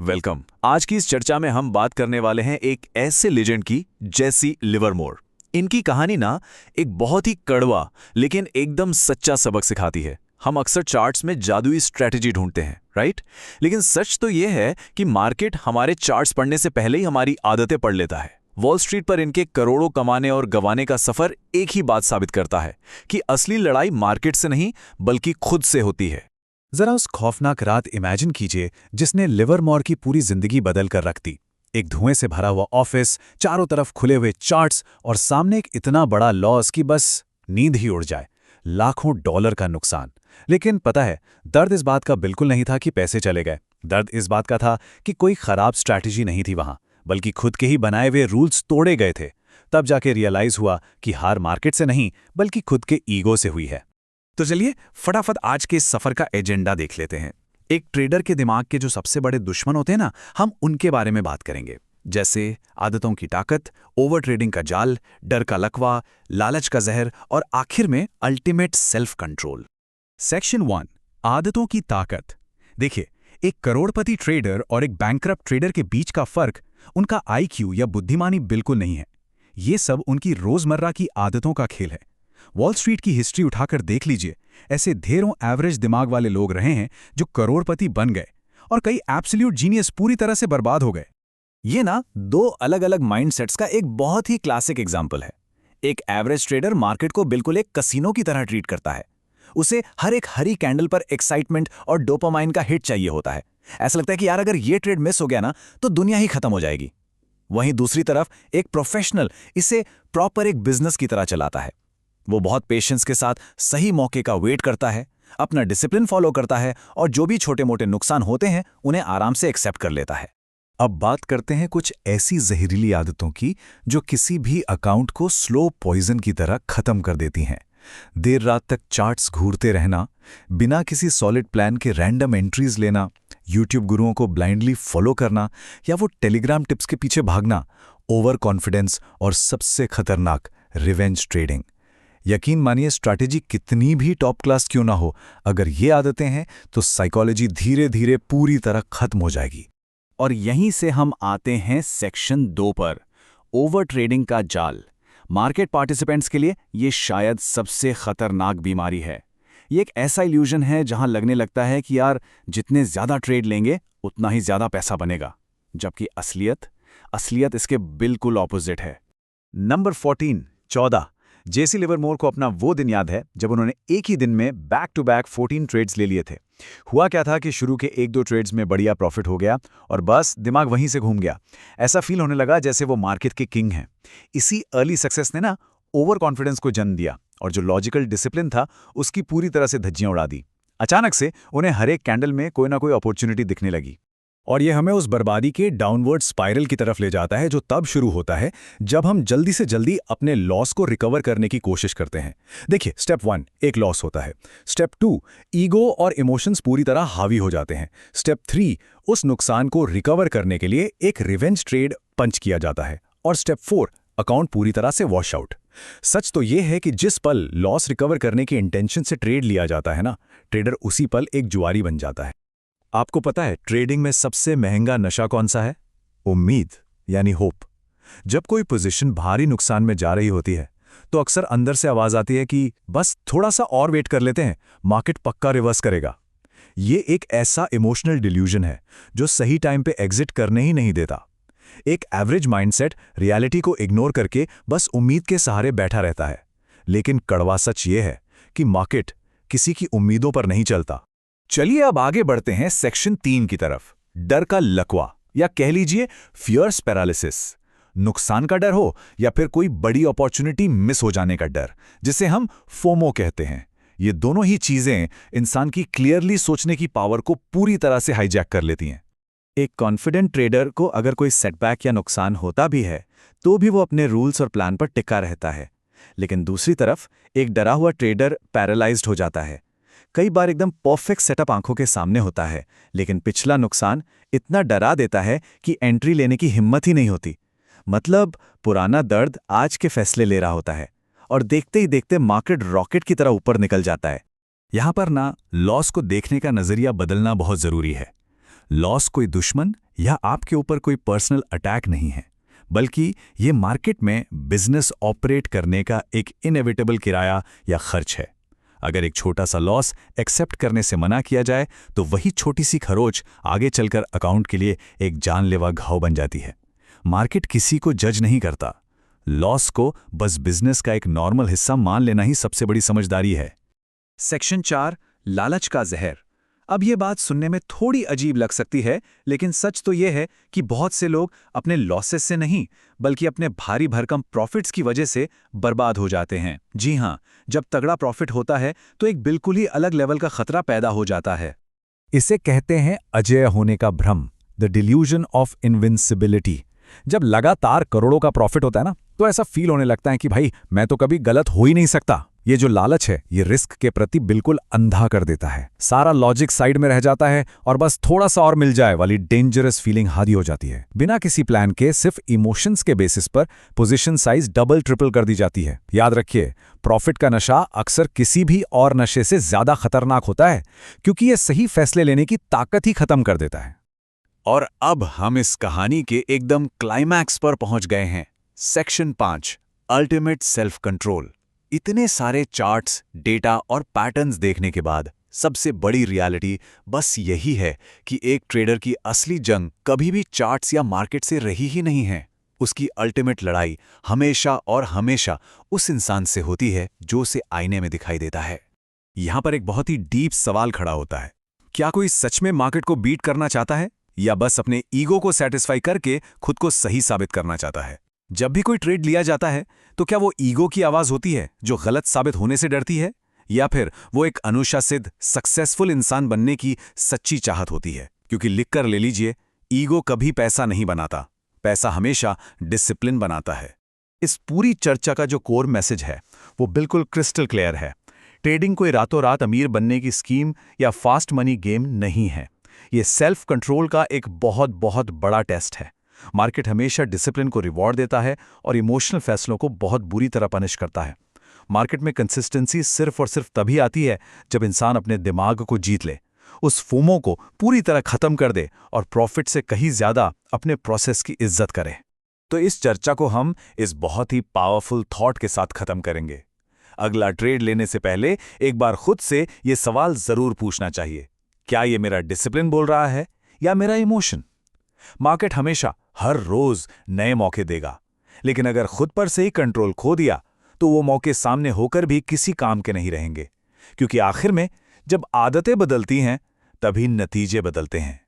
Welcome. आज की इस चर्चा में हम बात करने वाले हैं एक ऐसे लेजेंड की जैसी लिवरमोर। इनकी कहानी ना एक बहुत ही कड़वा लेकिन एकदम सच्चा सबक सिखाती है। हम अक्सर चार्ट्स में जादुई स्ट्रेटजी ढूंढते हैं, राइट? लेकिन सच तो यह है कि मार्केट हमारे चार्ट्स पढ़ने से पहले ही हमारी आदतें पढ़ लेता है। वॉल स्ट्रीट पर इनके करोड़ों कमाने और गंवाने का सफर एक ही बात साबित करता है कि असली लड़ाई मार्केट से नहीं बल्कि खुद से होती है। जरा उस खौफनाक रात इमेजिन कीजिए जिसने लिवरमोर की पूरी जिंदगी बदल कर रख दी। एक धुएं से भरा हुआ ऑफिस, चारों तरफ खुले हुए चार्ट्स और सामने एक इतना बड़ा लॉस कि बस नींद ही उड़ जाए। लाखों डॉलर का नुकसान। लेकिन पता है, दर्द इस बात का बिल्कुल नहीं था कि पैसे चले गए। दर्द इस बात का था कि कोई खराब स्ट्रैटेजी नहीं थी वहां, बल्कि खुद के ही बनाए हुए रूल्स तोड़े गए थे। तब जाके रियलाइज हुआ कि हार मार्केट से नहीं बल्कि खुद के ईगो से हुई है। तो चलिए फटाफट आज के इस सफर का एजेंडा देख लेते हैं। एक ट्रेडर के दिमाग के जो सबसे बड़े दुश्मन होते हैं ना, हम उनके बारे में बात करेंगे। जैसे आदतों की ताकत, ओवर ट्रेडिंग का जाल, डर का लकवा, लालच का जहर और आखिर में अल्टीमेट सेल्फ कंट्रोल। सेक्शन 1, आदतों की ताकत। देखिए, एक करोड़पति ट्रेडर और एक बैंकरप्ट ट्रेडर के बीच का फर्क उनका आईक्यू या बुद्धिमानी बिल्कुल नहीं है। ये सब उनकी रोजमर्रा की आदतों का खेल है। वॉल स्ट्रीट की हिस्ट्री उठाकर देख लीजिए, ऐसे ढेरों एवरेज दिमाग वाले लोग रहे हैं जो करोड़पति बन गए और कई एब्सोल्यूट जीनियस पूरी तरह से बर्बाद हो गए। ये ना दो अलग अलग माइंडसेट्स का एक बहुत ही क्लासिक एग्जाम्पल है। एक एवरेज ट्रेडर मार्केट को बिल्कुल एक कसीनो की तरह ट्रीट करता है। उसे हर एक हरी कैंडल पर एक्साइटमेंट और डोपामाइन का हिट चाहिए होता है। ऐसा लगता है कि यार अगर ये ट्रेड मिस हो गया ना तो दुनिया ही खत्म हो जाएगी। वहीं दूसरी तरफ एक प्रोफेशनल इसे प्रॉपर एक बिजनेस की तरह चलाता है। वो बहुत पेशेंस के साथ सही मौके का वेट करता है, अपना डिसिप्लिन फॉलो करता है और जो भी छोटे मोटे नुकसान होते हैं उन्हें आराम से एक्सेप्ट कर लेता है। अब बात करते हैं कुछ ऐसी जहरीली आदतों की जो किसी भी अकाउंट को स्लो पॉइजन की तरह खत्म कर देती हैं। देर रात तक चार्ट्स घूरते रहना, बिना किसी सॉलिड प्लान के रैंडम एंट्रीज लेना, यूट्यूब गुरुओं को ब्लाइंडली फॉलो करना या वो टेलीग्राम टिप्स के पीछे भागना, ओवर कॉन्फिडेंस और सबसे खतरनाक रिवेंज ट्रेडिंग। यकीन मानिए, स्ट्रैटेजी कितनी भी टॉप क्लास क्यों ना हो, अगर ये आदतें हैं तो साइकोलॉजी धीरे धीरे पूरी तरह खत्म हो जाएगी। और यहीं से हम आते हैं सेक्शन 2 पर, ओवर ट्रेडिंग का जाल। मार्केट पार्टिसिपेंट्स के लिए ये शायद सबसे खतरनाक बीमारी है। ये एक ऐसा इल्यूजन है जहां लगने लगता है कि यार जितने ज्यादा ट्रेड लेंगे उतना ही ज्यादा पैसा बनेगा, जबकि असलियत इसके बिल्कुल ऑपोजिट है। नंबर 14 जेसी लिवरमोर को अपना वो दिन याद है जब उन्होंने एक ही दिन में बैक टू बैक 14 ट्रेड्स ले लिए थे। हुआ क्या था कि शुरू के 1-2 ट्रेड्स में बढ़िया प्रॉफिट हो गया और बस दिमाग वहीं से घूम गया। ऐसा फील होने लगा जैसे वो मार्केट के किंग हैं। इसी अर्ली सक्सेस ने ना ओवर कॉन्फिडेंस को जन्म दिया और जो लॉजिकल डिसिप्लिन था उसकी पूरी तरह से धज्जियां उड़ा दी। अचानक से उन्हें हर एक कैंडल में कोई ना कोई अपॉर्चुनिटी दिखने लगी। और ये हमें उस बर्बादी के डाउनवर्ड स्पाइरल की तरफ ले जाता है जो तब शुरू होता है जब हम जल्दी से जल्दी अपने लॉस को रिकवर करने की कोशिश करते हैं। देखिए, स्टेप 1 एक लॉस होता है। स्टेप 2 ईगो और इमोशंस पूरी तरह हावी हो जाते हैं। स्टेप 3 उस नुकसान को रिकवर करने के लिए एक रिवेंज ट्रेड पंच किया जाता है। और स्टेप 4 अकाउंट पूरी तरह से वॉश आउट। सच तो यह है कि जिस पल लॉस रिकवर करने के इंटेंशन से ट्रेड लिया जाता है ना, ट्रेडर उसी पल एक जुआरी बन जाता है। आपको पता है ट्रेडिंग में सबसे महंगा नशा कौन सा है? उम्मीद, यानी होप। जब कोई पोजीशन भारी नुकसान में जा रही होती है तो अक्सर अंदर से आवाज आती है कि बस थोड़ा सा और वेट कर लेते हैं, मार्केट पक्का रिवर्स करेगा। ये एक ऐसा इमोशनल डिल्यूजन है जो सही टाइम पे एग्जिट करने ही नहीं देता। एक एवरेज माइंडसेट रियलिटी को इग्नोर करके बस उम्मीद के सहारे बैठा रहता है। लेकिन कड़वा सच ये है कि मार्केट किसी की उम्मीदों पर नहीं चलता। चलिए अब आगे बढ़ते हैं सेक्शन 3 की तरफ, डर का लकवा या कह लीजिए फियर्स पैरालिसिस। नुकसान का डर हो या फिर कोई बड़ी अपॉर्चुनिटी मिस हो जाने का डर, जिसे हम फोमो कहते हैं। ये दोनों ही चीजें इंसान की क्लियरली सोचने की पावर को पूरी तरह से हाईजैक कर लेती हैं। एक कॉन्फिडेंट ट्रेडर को अगर कोई सेटबैक या नुकसान होता भी है तो भी वो अपने रूल्स और प्लान पर टिका रहता है। लेकिन दूसरी तरफ एक डरा हुआ ट्रेडर पैरालाइज्ड हो जाता है। कई बार एकदम परफेक्ट सेटअप आंखों के सामने होता है, लेकिन पिछला नुकसान इतना डरा देता है कि एंट्री लेने की हिम्मत ही नहीं होती। मतलब पुराना दर्द आज के फैसले ले रहा होता है और देखते ही देखते मार्केट रॉकेट की तरह ऊपर निकल जाता है। यहां पर ना लॉस को देखने का नजरिया बदलना बहुत जरूरी है। लॉस कोई दुश्मन या आपके ऊपर कोई पर्सनल अटैक नहीं है, बल्कि ये मार्केट में बिजनेस ऑपरेट करने का एक इनएविटेबल किराया या खर्च है। अगर एक छोटा सा लॉस एक्सेप्ट करने से मना किया जाए तो वही छोटी सी खरोच आगे चलकर अकाउंट के लिए एक जानलेवा घाव बन जाती है। मार्केट किसी को जज नहीं करता। लॉस को बस बिजनेस का एक नॉर्मल हिस्सा मान लेना ही सबसे बड़ी समझदारी है। सेक्शन 4, लालच का जहर। अब ये बात सुनने में थोड़ी अजीब लग सकती है, लेकिन सच तो ये है कि बहुत से लोग अपने लॉसेस से नहीं बल्कि अपने भारी भरकम प्रॉफिट्स की वजह से बर्बाद हो जाते हैं। जी हाँ, जब तगड़ा प्रॉफिट होता है तो एक बिल्कुल ही अलग लेवल का खतरा पैदा हो जाता है। इसे कहते हैं अजेय होने का भ्रम, द डिल्यूजन ऑफ इनविंसिबिलिटी। जब लगातार करोड़ों का प्रॉफिट होता है ना, तो ऐसा फील होने लगता है कि भाई मैं तो कभी गलत हो ही नहीं सकता। ये जो लालच है, ये रिस्क के प्रति बिल्कुल अंधा कर देता है। सारा लॉजिक साइड में रह जाता है और बस थोड़ा सा और मिल जाए वाली डेंजरस फीलिंग हावी हो जाती है। बिना किसी प्लान के सिर्फ इमोशंस के बेसिस पर पोजीशन साइज डबल ट्रिपल कर दी जाती है। याद रखिए, प्रॉफिट का नशा अक्सर किसी भी और नशे से ज्यादा खतरनाक होता है, क्योंकि ये सही फैसले लेने की ताकत ही खत्म कर देता है। और अब हम इस कहानी के एकदम क्लाइमैक्स पर पहुंच गए हैं। Section 5, ultimate self control. इतने सारे चार्ट्स, डेटा और पैटर्न्स देखने के बाद सबसे बड़ी रियलिटी बस यही है कि एक ट्रेडर की असली जंग कभी भी चार्ट्स या मार्केट से रही ही नहीं है। उसकी अल्टीमेट लड़ाई हमेशा और हमेशा उस इंसान से होती है जो उसे आईने में दिखाई देता है। यहां पर एक बहुत ही डीप सवाल खड़ा होता है, क्या कोई सच में मार्केट को बीट करना चाहता है या बस अपने ईगो को सेटिस्फाई करके खुद को सही साबित करना चाहता है? जब भी कोई ट्रेड लिया जाता है तो क्या वो ईगो की आवाज होती है जो गलत साबित होने से डरती है, या फिर वो एक अनुशासित सक्सेसफुल इंसान बनने की सच्ची चाहत होती है? क्योंकि लिख कर ले लीजिए, ईगो कभी पैसा नहीं बनाता, पैसा हमेशा डिसिप्लिन बनाता है। इस पूरी चर्चा का जो कोर मैसेज है वो बिल्कुल क्रिस्टल क्लियर है। ट्रेडिंग कोई रातों रात अमीर बनने की स्कीम या फास्ट मनी गेम नहीं है। ये सेल्फ कंट्रोल का एक बहुत बहुत बड़ा टेस्ट है। मार्केट हमेशा डिसिप्लिन को रिवॉर्ड देता है और इमोशनल फैसलों को बहुत बुरी तरह पनिश करता है। मार्केट में कंसिस्टेंसी सिर्फ और सिर्फ तभी आती है जब इंसान अपने दिमाग को जीत ले, उस फोमो को पूरी तरह खत्म कर दे और प्रॉफिट से कहीं ज्यादा अपने प्रोसेस की इज्जत करे। तो इस चर्चा को हम इस बहुत ही पावरफुल थॉट के साथ खत्म करेंगे। अगला ट्रेड लेने से पहले एक बार खुद से ये सवाल जरूर पूछना चाहिए, क्या ये मेरा डिसिप्लिन बोल रहा है या मेरा इमोशन? मार्केट हमेशा हर रोज नए मौके देगा, लेकिन अगर खुद पर से ही कंट्रोल खो दिया तो वो मौके सामने होकर भी किसी काम के नहीं रहेंगे, क्योंकि आखिर में जब आदतें बदलती हैं तभी नतीजे बदलते हैं।